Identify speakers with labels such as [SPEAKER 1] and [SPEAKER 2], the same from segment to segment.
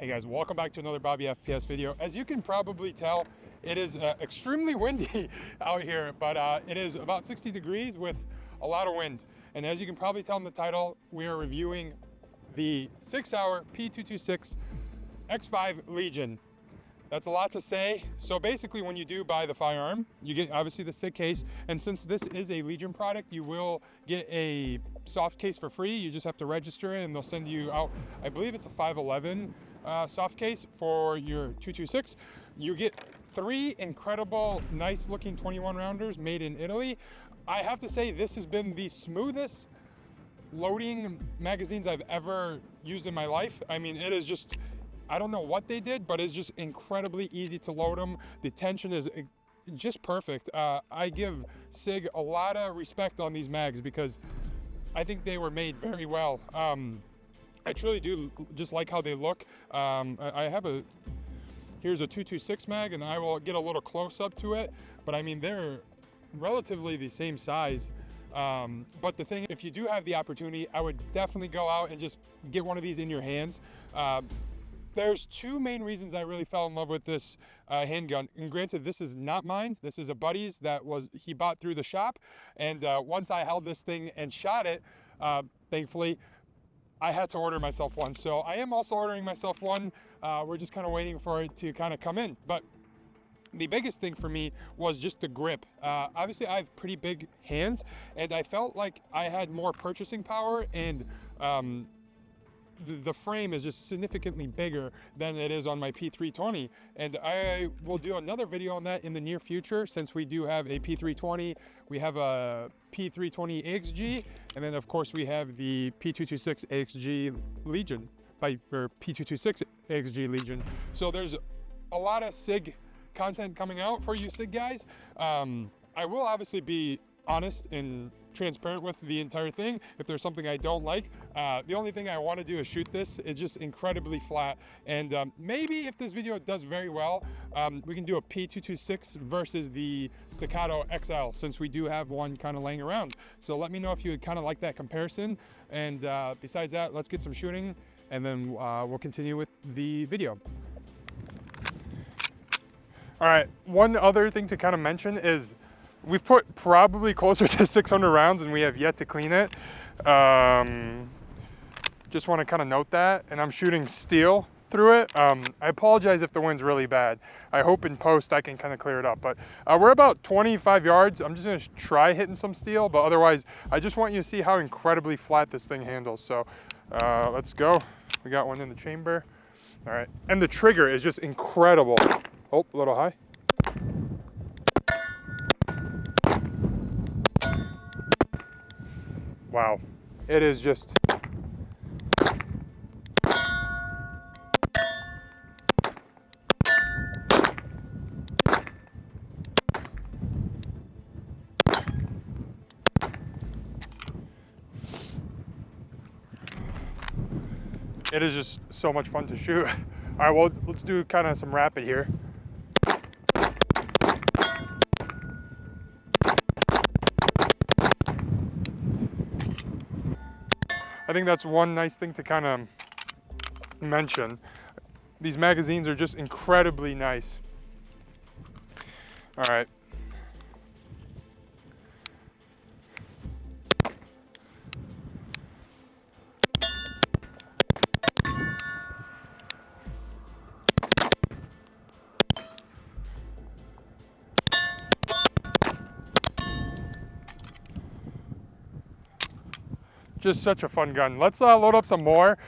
[SPEAKER 1] Hey guys, welcome back to another Bobby FPS video. As you can probably tell, it is extremely windy out here, but it is about 60 degrees with a lot of wind. And as you can probably tell in the title, we are reviewing the Sauer P226 X5 Legion. That's a lot to say. So basically when you do buy the firearm, you get obviously the SIG case. And since this is a Legion product, you will get a soft case for free. You just have to register it and they'll send you out, I believe it's a 511 soft case for your 226. You get 3 incredible, nice looking 21 rounders made in Italy. I have to say this has been the smoothest loading magazines I've ever used in my life. I mean, it is just, I don't know what they did, but it's just incredibly easy to load them. The tension is just perfect. I give SIG a lot of respect on these mags because I think they were made very well. I truly do just like how they look. I have here's a 226 mag and I will get a little close up to it, but I mean, they're relatively the same size. But the thing, if you do have the opportunity, I would definitely go out and just get one of these in your hands. There's 2 main reasons I really fell in love with this handgun. And granted, this is not mine. This is a buddy's that he bought through the shop. And once I held this thing and shot it, thankfully, I had to order myself one. So I am also ordering myself one. We're just kind of waiting for it to kind of come in. But the biggest thing for me was just the grip. Obviously, I have pretty big hands, and I felt like I had more purchasing power, and the frame is just significantly bigger than it is on my P320. And I will do another video on that in the near future, since we do have a P320, we have a P320 AXG, and then of course we have the P226 AXG Legion, or P226 AXG Legion. So there's a lot of SIG content coming out for you SIG guys. I will obviously be honest and transparent with the entire thing if there's something I don't like. The only thing I want to do is shoot this. It's just incredibly flat, and maybe if this video does very well, we can do a P226 versus the Staccato XL, since we do have one kind of laying around. So let me know if you would kind of like that comparison, and besides that, let's get some shooting, and then we'll continue with the video. All right, one other thing to kind of mention is we've put probably closer to 600 rounds and we have yet to clean it. Just want to kind of note that, and I'm shooting steel through it. I apologize if the wind's really bad. I hope in post I can kind of clear it up, but we're about 25 yards. I'm just gonna try hitting some steel, but otherwise I just want you to see how incredibly flat this thing handles. So let's go. We got one in the chamber. All right, and the trigger is just incredible. Oh, a little high. Wow, it is just. It is just so much fun to shoot. All right, well, let's do kind of some rapid here. I think that's one nice thing to kind of mention. These magazines are just incredibly nice. All right. Just such a fun gun. Let's load up some more.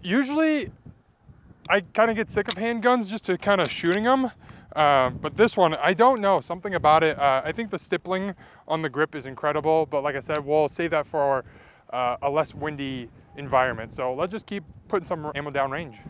[SPEAKER 1] Usually I kind of get sick of handguns just to kind of shooting them. But this one, I don't know, something about it. I think the stippling on the grip is incredible, but like I said, we'll save that for a less windy environment. So let's just keep putting some ammo down range.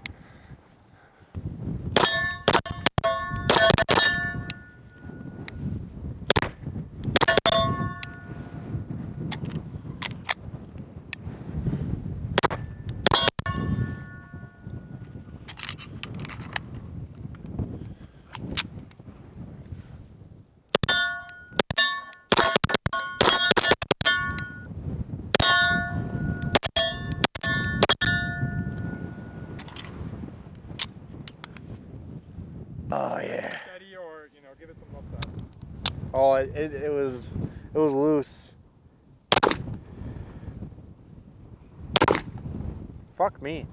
[SPEAKER 2] Oh yeah.
[SPEAKER 1] Steady, or you know, give it some love tap.
[SPEAKER 2] Oh, it was loose. Fuck me.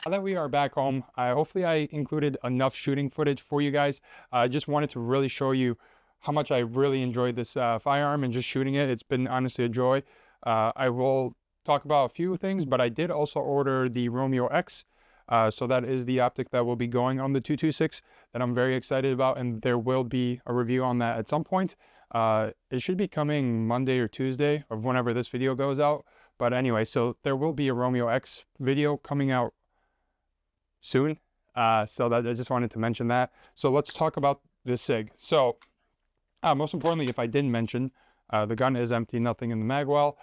[SPEAKER 1] Now that we are back home, hopefully I included enough shooting footage for you guys. I just wanted to really show you how much I really enjoyed this firearm and just shooting it. It's been honestly a joy. I will talk about a few things, but I did also order the Romeo X. So that is the optic that will be going on the 226 that I'm very excited about, and there will be a review on that at some point. It should be coming Monday or Tuesday of whenever this video goes out. But anyway, so there will be a Romeo X video coming out soon. So that I just wanted to mention that. So let's talk about this SIG. So most importantly, if I didn't mention, the gun is empty, nothing in the mag well.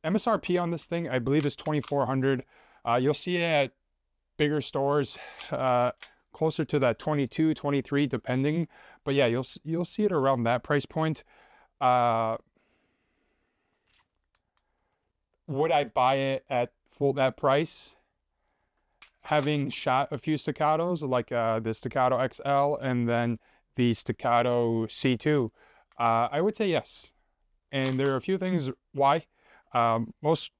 [SPEAKER 1] MSRP on this thing, I believe, is $2,400. You'll see it at bigger stores, closer to that 22, 23, depending. But yeah, you'll see it around that price point. Would I buy it at that price? Having shot a few Staccatos, like the Staccato XL and then the Staccato C2, I would say yes. And there are a few things why. Most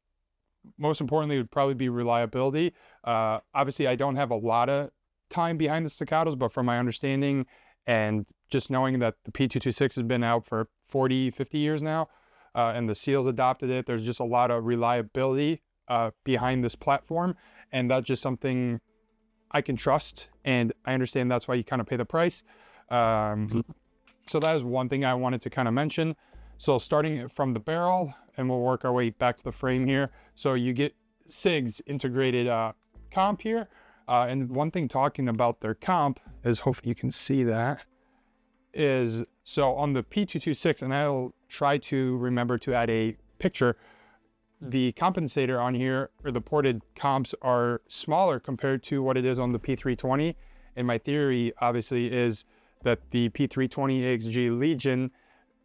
[SPEAKER 1] importantly would probably be reliability. Obviously, I don't have a lot of time behind the Staccatos, but from my understanding and just knowing that the P226 has been out for 40, 50 years now, and the SEALs adopted it, there's just a lot of reliability behind this platform. And that's just something I can trust, and I understand that's why you kind of pay the price. So that is one thing I wanted to kind of mention. So starting from the barrel, and we'll work our way back to the frame here. So you get SIG's integrated comp here. And one thing talking about their comp is, hopefully you can see that, is so on the P226, and I'll try to remember to add a picture, the compensator on here, or the ported comps, are smaller compared to what it is on the P320. And my theory, obviously, is that the P320 AXG Legion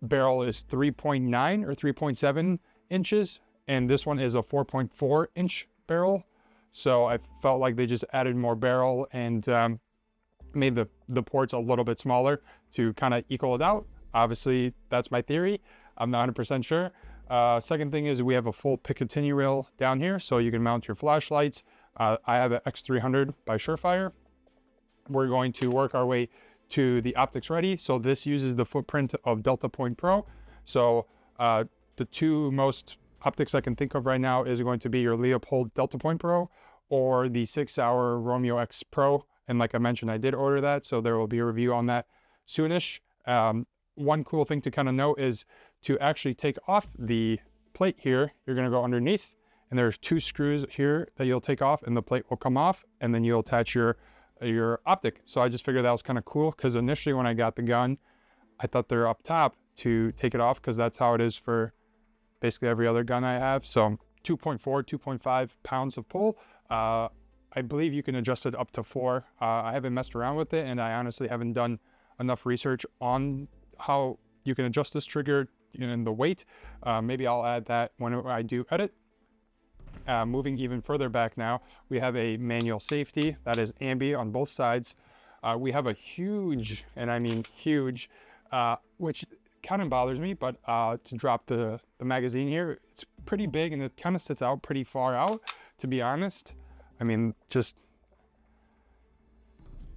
[SPEAKER 1] barrel is 3.9 or 3.7 inches, and this one is a 4.4 inch barrel. So I felt like they just added more barrel and made the ports a little bit smaller to kind of equal it out. Obviously, that's my theory. I'm not 100% sure. Second thing is we have a full Picatinny rail down here, so you can mount your flashlights. I have an X300 by Surefire. We're going to work our way to the optics ready. So this uses the footprint of Delta Point Pro. So the two most optics I can think of right now is going to be your Leopold Delta Point Pro or the 6 Sauer Romeo X Pro. And like I mentioned, I did order that, so there will be a review on that soonish. One cool thing to kind of note is to actually take off the plate here, you're going to go underneath, and there's two screws here that you'll take off, and the plate will come off, and then you'll attach your optic. So I just figured that was kind of cool, because initially when I got the gun, I thought they're up top to take it off, because that's how it is for basically every other gun I have. So 2.4, 2.5 pounds of pull. I believe you can adjust it up to 4. I haven't messed around with it, and I honestly haven't done enough research on how you can adjust this trigger and the weight. Maybe I'll add that when I do edit. Moving even further back now, we have a manual safety that is ambi on both sides. We have a huge, and I mean huge, which kind of bothers me, but to drop the magazine here, it's pretty big and it kind of sits out pretty far out, to be honest. I mean, just,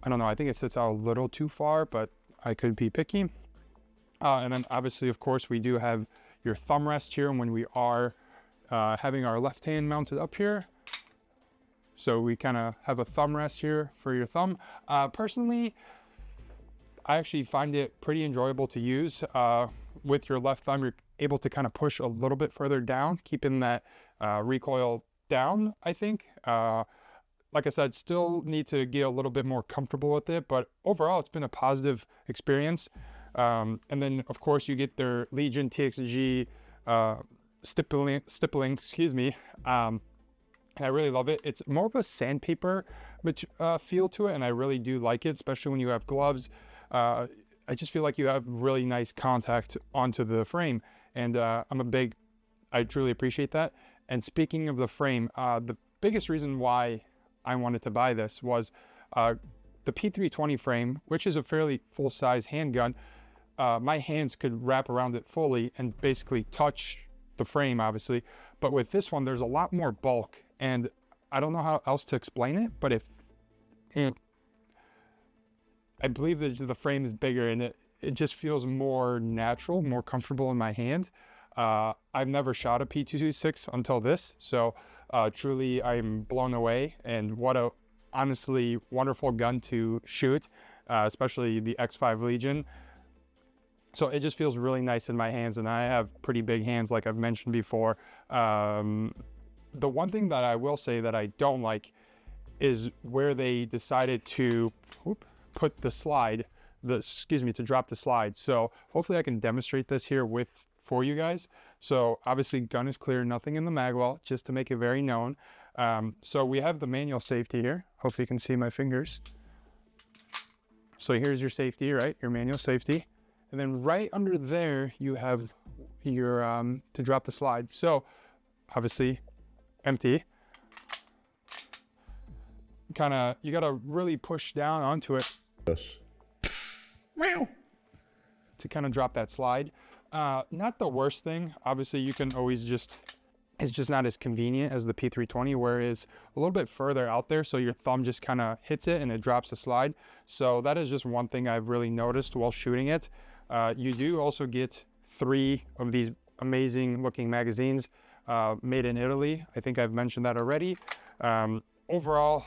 [SPEAKER 1] I don't know, I think it sits out a little too far, but I could be picky. And then obviously, of course, we do have your thumb rest here when we are having our left hand mounted up here. So we kind of have a thumb rest here for your thumb. Personally, I actually find it pretty enjoyable to use. With your left thumb, you're able to kind of push a little bit further down, keeping that recoil down, I think. like I said, still need to get a little bit more comfortable with it, but overall it's been a positive experience. And then of course you get their Legion TXG stippling, excuse me. And I really love it. It's more of a sandpaper feel to it, and I really do like it, especially when you have gloves. I just feel like you have really nice contact onto the frame, and I truly appreciate that. And speaking of the frame, the biggest reason why I wanted to buy this was the P320 frame, which is a fairly full-size handgun. My hands could wrap around it fully and basically touch the frame, obviously. But with this one, there's a lot more bulk, and I don't know how else to explain it, but I believe that the frame is bigger, and it just feels more natural, more comfortable in my hand. I've never shot a P226 until this, so truly I'm blown away, and what a honestly wonderful gun to shoot, especially the X5 Legion. So it just feels really nice in my hands, and I have pretty big hands like I've mentioned before. The one thing that I will say that I don't like is where they decided to put the slide, to drop the slide. So hopefully I can demonstrate this here for you guys. So obviously gun is clear, nothing in the magwell, just to make it very known. So we have the manual safety here. Hopefully you can see my fingers. So here's your safety, right? Your manual safety. And then right under there, you have your, to drop the slide. So obviously empty. You gotta really push down onto it.
[SPEAKER 3] Yes.
[SPEAKER 1] To kind of drop that slide. Not the worst thing. Obviously you can always it's just not as convenient as the P320, whereas a little bit further out there, so your thumb just kind of hits it and it drops the slide. So that is just one thing I've really noticed while shooting it. You do also get 3 of these amazing looking magazines made in Italy. I think I've mentioned that already. Overall,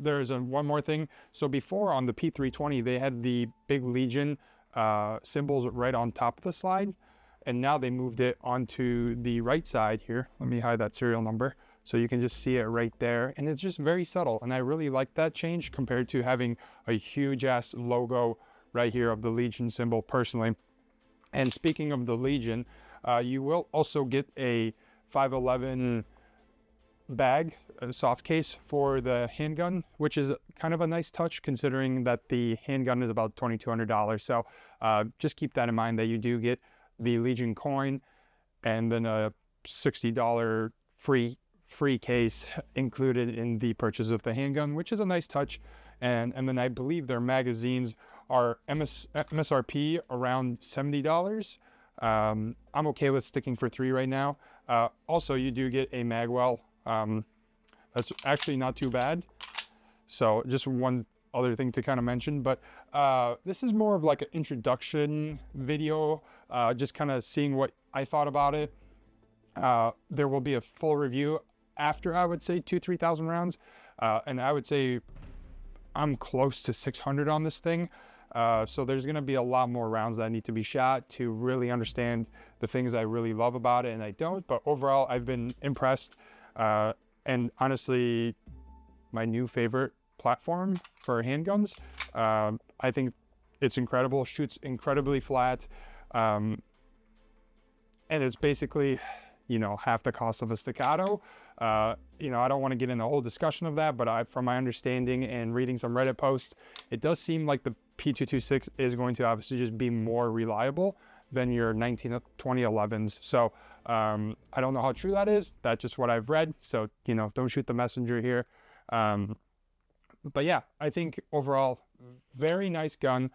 [SPEAKER 1] there's one more thing. So before on the P320, they had the big Legion symbols right on top of the slide, and now they moved it onto the right side here. Let me hide that serial number so you can just see it right there, and it's just very subtle, and I really like that change compared to having a huge ass logo right here of the Legion symbol personally. And speaking of the Legion, you will also get a 511 bag, a soft case for the handgun, which is kind of a nice touch considering that the handgun is about $2,200. So just keep that in mind, that you do get the Legion coin and then a $60 free case included in the purchase of the handgun, which is a nice touch. And then I believe their magazines are MSRP around $70. I'm okay with sticking for 3 right now. Also, you do get a magwell. That's actually not too bad. So just one other thing to kind of mention, but this is more of like an introduction video, just kind of seeing what I thought about it. There will be a full review after, I would say, 2,000-3,000 rounds, and I would say I'm close to 600 on this thing. So there's going to be a lot more rounds that need to be shot to really understand the things I really love about it and I don't. But overall, I've been impressed. And honestly, my new favorite platform for handguns. I think it's incredible, shoots incredibly flat. And it's basically, half the cost of a staccato. I don't want to get into a whole discussion of that, but from my understanding and reading some Reddit posts, it does seem like the P226 is going to obviously just be more reliable than your 2011s. So I don't know how true that is. That's just what I've read. So, don't shoot the messenger here. But yeah, I think overall, very nice gun.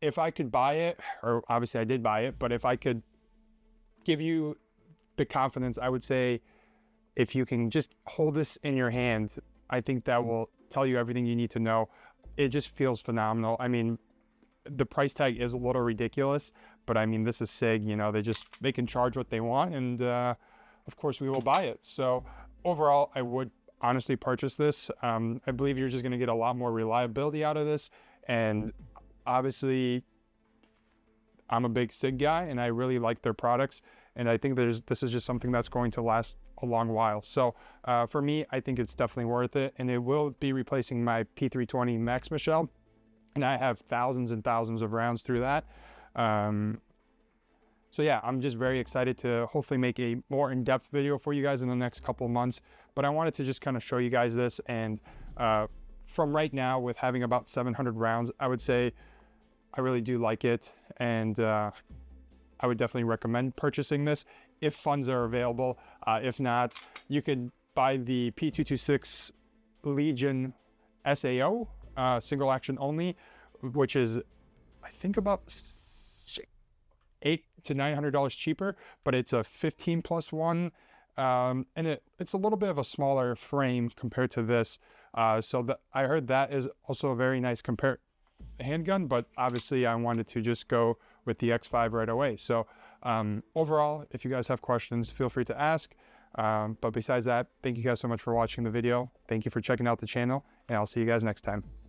[SPEAKER 1] If I could buy it, or obviously I did buy it, but if I could give you the confidence, I would say if you can just hold this in your hand, I think that will tell you everything you need to know. It just feels phenomenal. I mean, the price tag is a little ridiculous, but I mean, this is SIG, they can charge what they want, and of course we will buy it. So overall, I would honestly purchase this. I believe you're just going to get a lot more reliability out of this, and obviously I'm a big SIG guy and I really like their products, and I think this is just something that's going to last a long while. So for me, I think it's definitely worth it, and it will be replacing my P320 Maximus shell, and I have thousands and thousands of rounds through that. So yeah, I'm just very excited to hopefully make a more in-depth video for you guys in the next couple of months. But I wanted to just kind of show you guys this, and from right now, with having about 700 rounds, I would say I really do like it, and I would definitely recommend purchasing this if funds are available. If not, you could buy the P226 Legion SAO, single action only, which is, I think, about $800 to $900 cheaper, but it's a 15+1, and it's a little bit of a smaller frame compared to this. So I heard that is also a very nice handgun, but obviously I wanted to just go with the X5 right away. So overall, if you guys have questions, feel free to ask. But besides that, thank you guys so much for watching the video. Thank you for checking out the channel, and I'll see you guys next time.